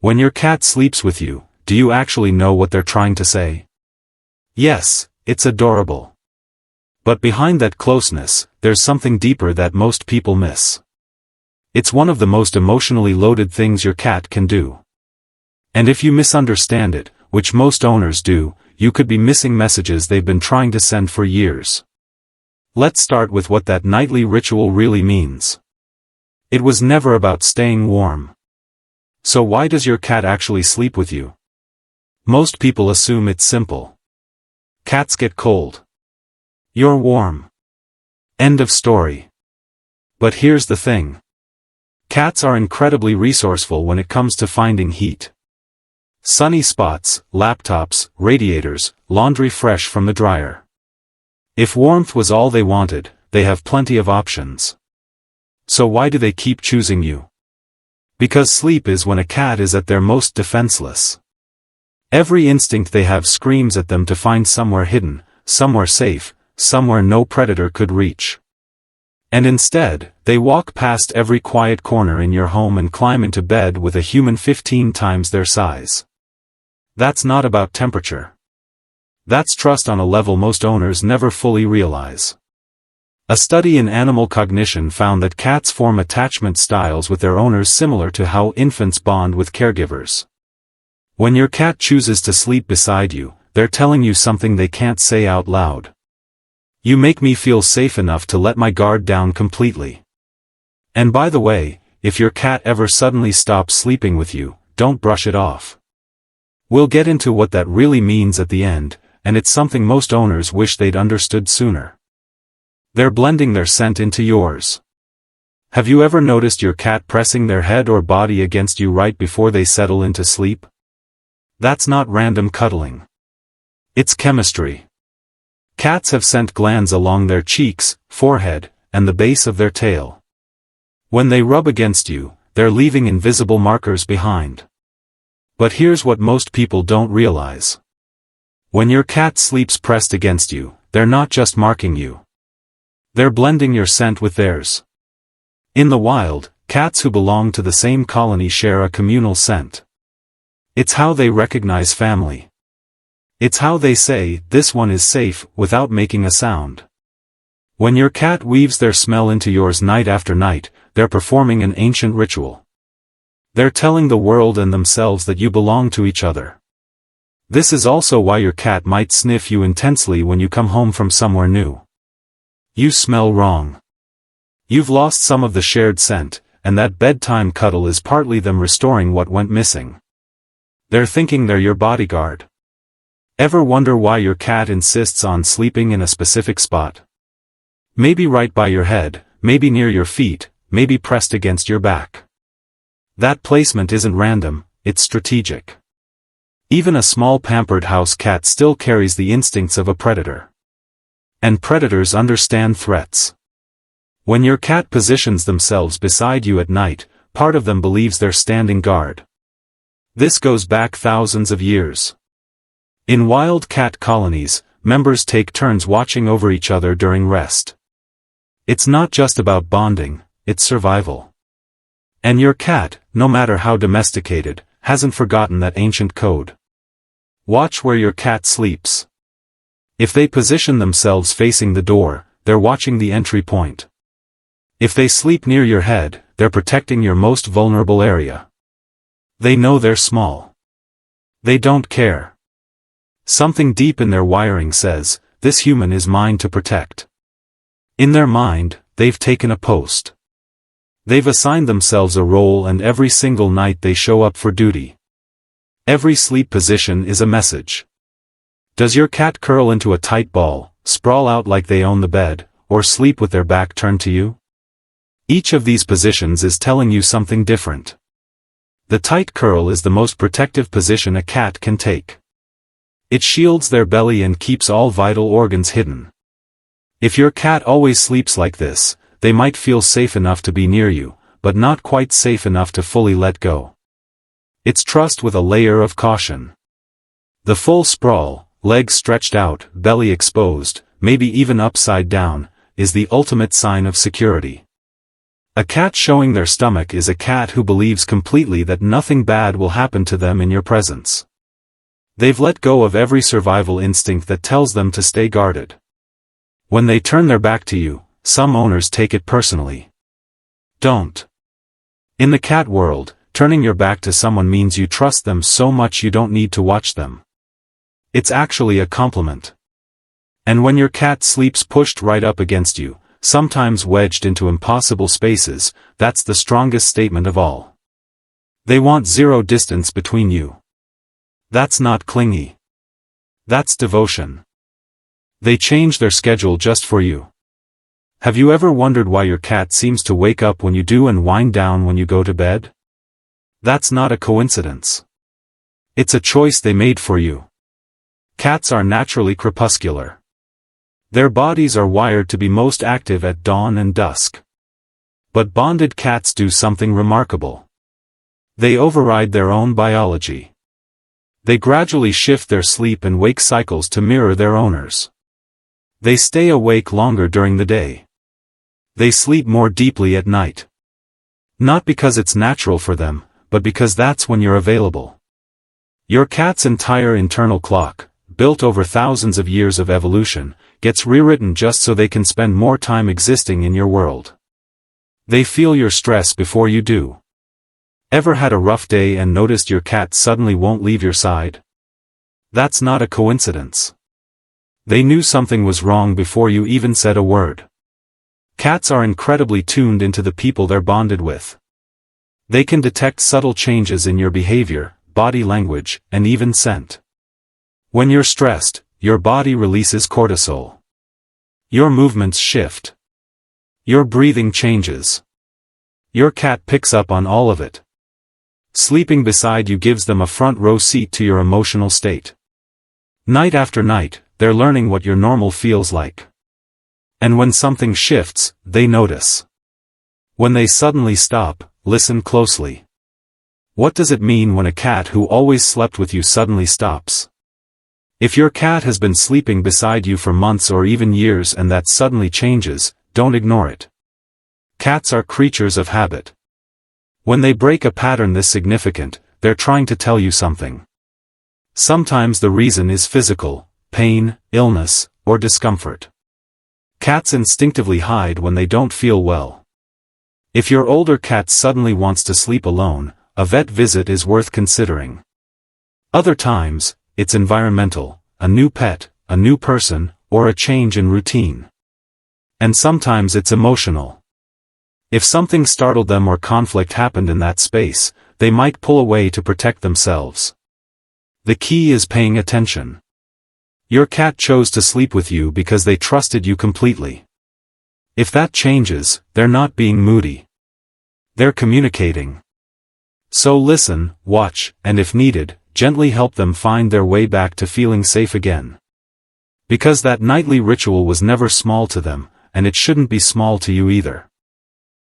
When your cat sleeps with you, do you actually know what they're trying to say? Yes, it's adorable. But behind that closeness, there's something deeper that most people miss. It's one of the most emotionally loaded things your cat can do. And if you misunderstand it, which most owners do, you could be missing messages they've been trying to send for years. Let's start with what that nightly ritual really means. It was never about staying warm. So why does your cat actually sleep with you? Most people assume it's simple. Cats get cold. You're warm. End of story. But here's the thing. Cats are incredibly resourceful when it comes to finding heat. Sunny spots, laptops, radiators, laundry fresh from the dryer. If warmth was all they wanted, they have plenty of options. So why do they keep choosing you? Because sleep is when a cat is at their most defenseless. Every instinct they have screams at them to find somewhere hidden, somewhere safe, somewhere no predator could reach. And instead, they walk past every quiet corner in your home and climb into bed with a human 15 times their size. That's not about temperature. That's trust on a level most owners never fully realize. A study in animal cognition found that cats form attachment styles with their owners similar to how infants bond with caregivers. When your cat chooses to sleep beside you, they're telling you something they can't say out loud. You make me feel safe enough to let my guard down completely. And by the way, if your cat ever suddenly stops sleeping with you, don't brush it off. We'll get into what that really means at the end, and it's something most owners wish they'd understood sooner. They're blending their scent into yours. Have you ever noticed your cat pressing their head or body against you right before they settle into sleep? That's not random cuddling. It's chemistry. Cats have scent glands along their cheeks, forehead, and the base of their tail. When they rub against you, they're leaving invisible markers behind. But here's what most people don't realize. When your cat sleeps pressed against you, they're not just marking you. They're blending your scent with theirs. In the wild, cats who belong to the same colony share a communal scent. It's how they recognize family. It's how they say, "This one is safe," without making a sound. When your cat weaves their smell into yours night after night, they're performing an ancient ritual. They're telling the world and themselves that you belong to each other. This is also why your cat might sniff you intensely when you come home from somewhere new. You smell wrong. You've lost some of the shared scent, and that bedtime cuddle is partly them restoring what went missing. They're thinking they're your bodyguard. Ever wonder why your cat insists on sleeping in a specific spot? Maybe right by your head, maybe near your feet, maybe pressed against your back. That placement isn't random, it's strategic. Even a small pampered house cat still carries the instincts of a predator. And predators understand threats. When your cat positions themselves beside you at night, part of them believes they're standing guard. This goes back thousands of years. In wild cat colonies, members take turns watching over each other during rest. It's not just about bonding, it's survival. And your cat, no matter how domesticated, hasn't forgotten that ancient code. Watch where your cat sleeps. If they position themselves facing the door, they're watching the entry point. If they sleep near your head, they're protecting your most vulnerable area. They know they're small. They don't care. Something deep in their wiring says, "This human is mine to protect." In their mind, they've taken a post. They've assigned themselves a role, and every single night they show up for duty. Every sleep position is a message. Does your cat curl into a tight ball, sprawl out like they own the bed, or sleep with their back turned to you? Each of these positions is telling you something different. The tight curl is the most protective position a cat can take. It shields their belly and keeps all vital organs hidden. If your cat always sleeps like this, they might feel safe enough to be near you, but not quite safe enough to fully let go. It's trust with a layer of caution. The full sprawl, legs stretched out, belly exposed, maybe even upside down, is the ultimate sign of security. A cat showing their stomach is a cat who believes completely that nothing bad will happen to them in your presence. They've let go of every survival instinct that tells them to stay guarded. When they turn their back to you, some owners take it personally. Don't. In the cat world, turning your back to someone means you trust them so much you don't need to watch them. It's actually a compliment. And when your cat sleeps pushed right up against you, sometimes wedged into impossible spaces, that's the strongest statement of all. They want zero distance between you. That's not clingy. That's devotion. They change their schedule just for you. Have you ever wondered why your cat seems to wake up when you do and wind down when you go to bed? That's not a coincidence. It's a choice they made for you. Cats are naturally crepuscular. Their bodies are wired to be most active at dawn and dusk. But bonded cats do something remarkable. They override their own biology. They gradually shift their sleep and wake cycles to mirror their owners. They stay awake longer during the day. They sleep more deeply at night. Not because it's natural for them, but because that's when you're available. Your cat's entire internal clock, built over thousands of years of evolution, gets rewritten just so they can spend more time existing in your world. They feel your stress before you do. Ever had a rough day and noticed your cat suddenly won't leave your side? That's not a coincidence. They knew something was wrong before you even said a word. Cats are incredibly tuned into the people they're bonded with. They can detect subtle changes in your behavior, body language, and even scent. When you're stressed, your body releases cortisol. Your movements shift. Your breathing changes. Your cat picks up on all of it. Sleeping beside you gives them a front row seat to your emotional state. Night after night, they're learning what your normal feels like. And when something shifts, they notice. When they suddenly stop, listen closely. What does it mean when a cat who always slept with you suddenly stops? If your cat has been sleeping beside you for months or even years and that suddenly changes, don't ignore it. Cats are creatures of habit. When they break a pattern this significant, they're trying to tell you something. Sometimes the reason is physical, pain, illness, or discomfort. Cats instinctively hide when they don't feel well. If your older cat suddenly wants to sleep alone, a vet visit is worth considering. Other times, it's environmental, a new pet, a new person, or a change in routine. And sometimes it's emotional. If something startled them or conflict happened in that space, they might pull away to protect themselves. The key is paying attention. Your cat chose to sleep with you because they trusted you completely. If that changes, they're not being moody. They're communicating. So listen, watch, and if needed, gently help them find their way back to feeling safe again. Because that nightly ritual was never small to them, and it shouldn't be small to you either.